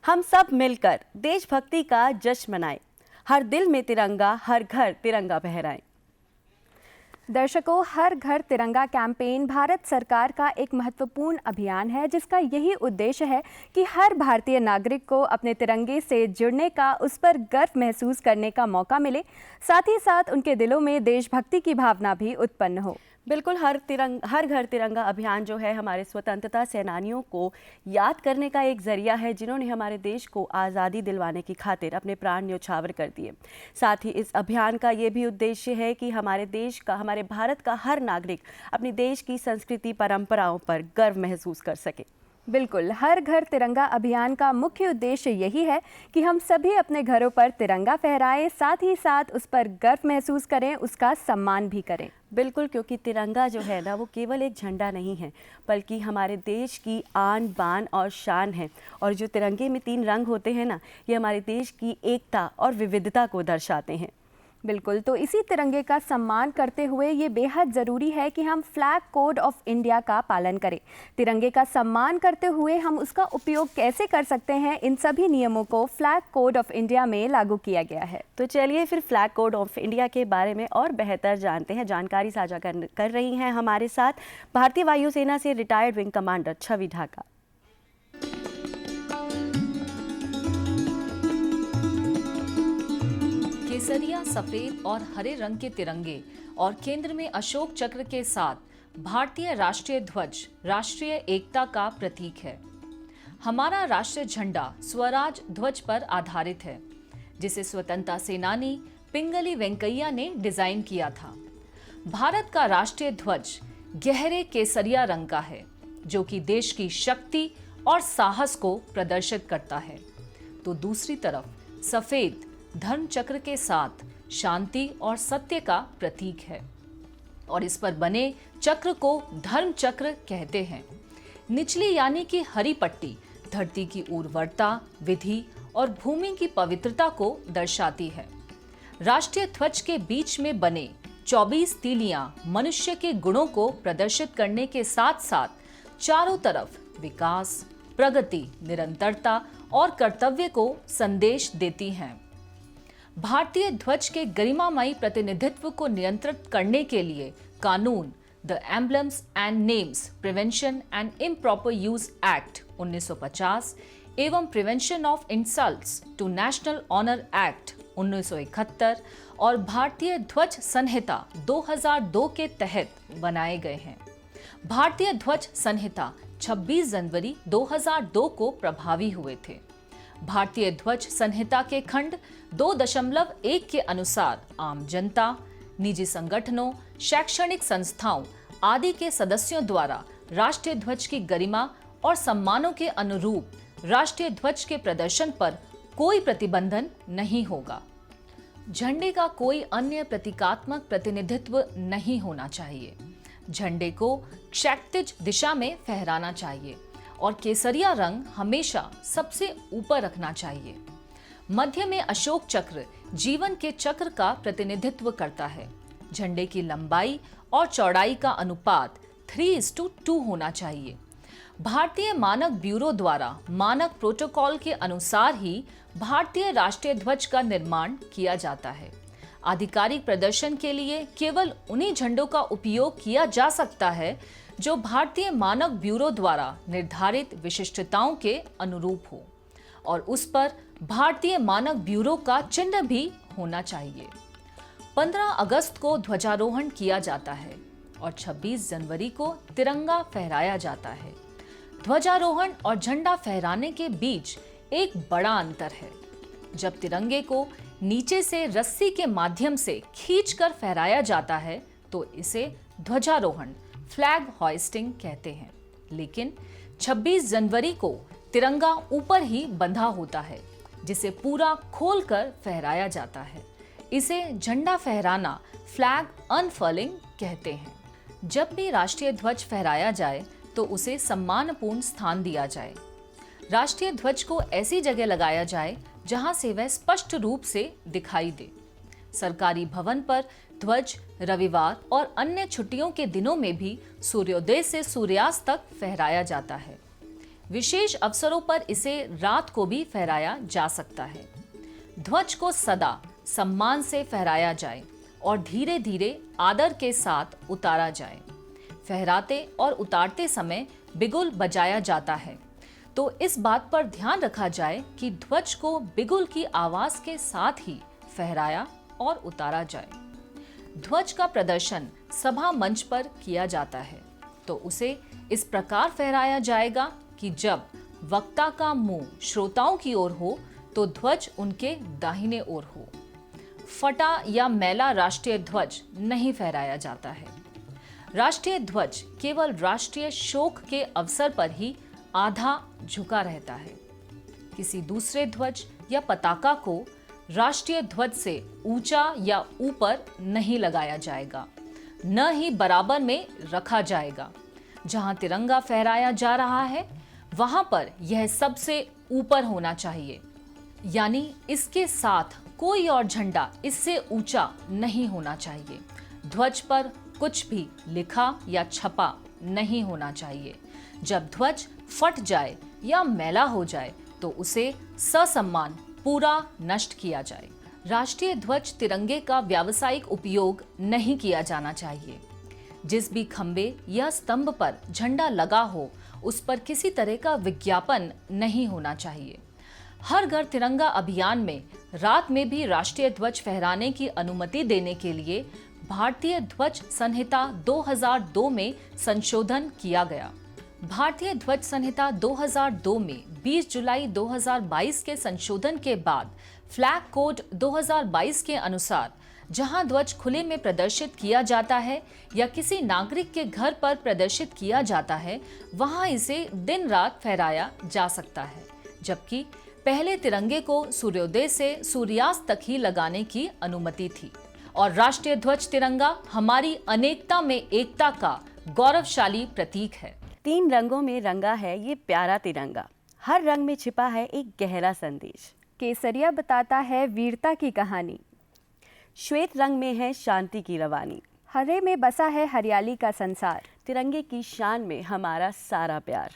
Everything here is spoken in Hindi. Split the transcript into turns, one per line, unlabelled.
हम सब मिलकर देशभक्ति का जश्न मनाएं। हर दिल में तिरंगा, हर घर तिरंगा फहराएं।
दर्शकों, हर घर तिरंगा कैंपेन भारत सरकार का एक महत्वपूर्ण अभियान है जिसका यही उद्देश्य है कि हर भारतीय नागरिक को अपने तिरंगे से जुड़ने का, उस पर गर्व महसूस करने का मौका मिले, साथ ही साथ उनके दिलों में देशभक्ति की भावना भी उत्पन्न हो।
बिल्कुल, हर घर तिरंगा अभियान जो है हमारे स्वतंत्रता सेनानियों को याद करने का एक जरिया है, जिन्होंने हमारे देश को आज़ादी दिलवाने की खातिर अपने प्राण न्योछावर कर दिए। साथ ही इस अभियान का ये भी उद्देश्य है कि हमारे भारत का हर नागरिक अपने देश की संस्कृति परंपराओं पर गर्व महसूस कर सके।
बिल्कुल, हर घर तिरंगा अभियान का मुख्य उद्देश्य यही है कि हम सभी अपने घरों पर तिरंगा फहराएं, साथ ही साथ उस पर गर्व महसूस करें, उसका सम्मान भी करें।
बिल्कुल, क्योंकि तिरंगा जो है ना, वो केवल एक झंडा नहीं है, बल्कि हमारे देश की आन बान और शान है। और जो तिरंगे में 3 रंग होते हैं ना, ये हमारे देश की एकता और विविधता को दर्शाते हैं।
बिल्कुल, तो इसी तिरंगे का सम्मान करते हुए ये बेहद ज़रूरी है कि हम फ्लैग कोड ऑफ इंडिया का पालन करें। तिरंगे का सम्मान करते हुए हम उसका उपयोग कैसे कर सकते हैं, इन सभी नियमों को फ्लैग कोड ऑफ इंडिया में लागू किया गया है।
तो चलिए फिर फ्लैग कोड ऑफ इंडिया के बारे में और बेहतर जानते हैं। जानकारी साझा कर रही हैं हमारे साथ भारतीय वायुसेना से रिटायर्ड विंग कमांडर छवि ढाका।
केसरिया, सफेद और हरे रंग के तिरंगे और केंद्र में अशोक चक्र के साथ भारतीय राष्ट्रीय ध्वज राष्ट्रीय एकता का प्रतीक है। हमारा राष्ट्रीय झंडा स्वराज ध्वज पर आधारित है, जिसे स्वतंत्रता सेनानी पिंगली वेंकैया ने डिजाइन किया था। भारत का राष्ट्रीय ध्वज गहरे केसरिया रंग का है, जो कि देश की शक्ति और साहस को प्रदर्शित करता है। तो दूसरी तरफ सफेद धर्म चक्र के साथ शांति और सत्य का प्रतीक है और इस पर बने चक्र को धर्म चक्र कहते हैं। निचली यानी कि हरी पट्टी धरती की उर्वरता, विधि और भूमि की पवित्रता को दर्शाती है। राष्ट्रीय ध्वज के बीच में बने 24 तीलियां मनुष्य के गुणों को प्रदर्शित करने के साथ साथ चारों तरफ विकास, प्रगति, निरंतरता और कर्तव्य को संदेश देती हैं। भारतीय ध्वज के गरिमामयी प्रतिनिधित्व को नियंत्रित करने के लिए कानून the emblems and names prevention and improper use act 1950 एवं prevention of insults to national honour act 1971 और भारतीय ध्वज संहिता 2002 के तहत बनाए गए हैं। भारतीय ध्वज संहिता 26 जनवरी 2002 को प्रभावी हुए थे। भारतीय ध्वज संहिता के खंड 2.1 के अनुसार आम जनता, निजी संगठनों, शैक्षणिक संस्थाओं आदि के सदस्यों द्वारा राष्ट्रीय ध्वज की गरिमा और सम्मानों के अनुरूप राष्ट्रीय ध्वज के प्रदर्शन पर कोई प्रतिबंधन नहीं होगा। झंडे का कोई अन्य प्रतीकात्मक प्रतिनिधित्व नहीं होना चाहिए। झंडे को क्षैतिज दिशा में फहराना चाहिए और केसरिया रंग हमेशा सबसे ऊपर रखना चाहिए। मध्य में अशोक चक्र जीवन के चक्र का प्रतिनिधित्व करता है। झंडे की लंबाई और चौड़ाई का अनुपात 3:2 होना चाहिए। भारतीय मानक ब्यूरो द्वारा मानक प्रोटोकॉल के अनुसार ही भारतीय राष्ट्रीय ध्वज का निर्माण किया जाता है। आधिकारिक प्रदर्शन के लिए केवल उन्हीं झंडों का उपयोग किया जा सकता है जो भारतीय मानक ब्यूरो द्वारा निर्धारित विशिष्टताओं के अनुरूप हो और उस पर भारतीय मानक ब्यूरो का चिन्ह भी होना चाहिए। 15 अगस्त को ध्वजारोहण किया जाता है और 26 जनवरी को तिरंगा फहराया जाता है। ध्वजारोहण और झंडा फहराने के बीच एक बड़ा अंतर है। जब तिरंगे को नीचे से रस्सी के माध्यम से खींचकर फहराया जाता है तो इसे ध्वजारोहण फ्लैग होइस्टिंग कहते हैं, लेकिन 26 जनवरी को तिरंगा ऊपर ही बंधा होता है, जिसे पूरा खोलकर फहराया जाता है। इसे झंडा फहराना फ्लैग अनफर्लिंग कहते हैं। जब भी राष्ट्रीय ध्वज फहराया जाए तो उसे सम्मानपूर्ण स्थान दिया जाए। राष्ट्रीय ध्वज को ऐसी जगह लगाया जाए जहां से वह स्पष्ट रूप से दिखाई दे। सरकारी भवन पर ध्वज रविवार और अन्य छुट्टियों के दिनों में भी सूर्योदय से सूर्यास्त तक फहराया जाता है। विशेष अवसरों पर इसे रात को भी फहराया जा सकता है। ध्वज को सदा सम्मान से फहराया जाए और धीरे धीरे आदर के साथ उतारा जाए। फहराते और उतारते समय बिगुल बजाया जाता है, तो इस बात पर ध्यान रखा जाए कि ध्वज को बिगुल की आवाज के साथ ही फहराया और उतारा जाए। ध्वज का प्रदर्शन सभा मंच पर किया जाता है, तो उसे इस प्रकार फहराया जाएगा कि जब वक्ता का मुंह श्रोताओं की ओर हो तो ध्वज उनके दाहिने ओर हो। फटा या मैला राष्ट्रीय ध्वज नहीं फहराया जाता है। राष्ट्रीय ध्वज केवल राष्ट्रीय शोक के अवसर पर ही आधा झुका रहता है। किसी दूसरे ध्वज या पताका को राष्ट्रीय ध्वज से ऊंचा या ऊपर नहीं लगाया जाएगा, न ही बराबर में रखा जाएगा। जहां तिरंगा फहराया जा रहा है वहां पर यह सबसे ऊपर होना चाहिए, यानी इसके साथ कोई और झंडा इससे ऊंचा नहीं होना चाहिए। ध्वज पर कुछ भी लिखा या छपा नहीं होना चाहिए। जब ध्वज फट जाए या मैला हो जाए तो उसे ससम्मान पूरा नष्ट किया जाए। राष्ट्रीय ध्वज तिरंगे का व्यावसायिक उपयोग नहीं किया जाना चाहिए। जिस भी खंबे या स्तंभ पर झंडा लगा हो उस पर किसी तरह का विज्ञापन नहीं होना चाहिए। हर घर तिरंगा अभियान में रात में भी राष्ट्रीय ध्वज फहराने की अनुमति देने के लिए भारतीय ध्वज संहिता 2002 में संशोधन किया गया। भारतीय ध्वज संहिता 2002 में 20 जुलाई 2022 के संशोधन के बाद फ्लैग कोड 2022 के अनुसार जहां ध्वज खुले में प्रदर्शित किया जाता है या किसी नागरिक के घर पर प्रदर्शित किया जाता है वहां इसे दिन रात फहराया जा सकता है, जबकि पहले तिरंगे को सूर्योदय से सूर्यास्त तक ही लगाने की अनुमति थी। और राष्ट्रीय ध्वज तिरंगा हमारी अनेकता में एकता का गौरवशाली प्रतीक है।
3 रंगों में रंगा है ये प्यारा तिरंगा, हर रंग में छिपा है एक गहरा संदेश।
केसरिया बताता है वीरता की कहानी,
श्वेत रंग में है शांति की रवानी,
हरे में बसा है हरियाली का संसार।
तिरंगे की शान में हमारा सारा प्यार।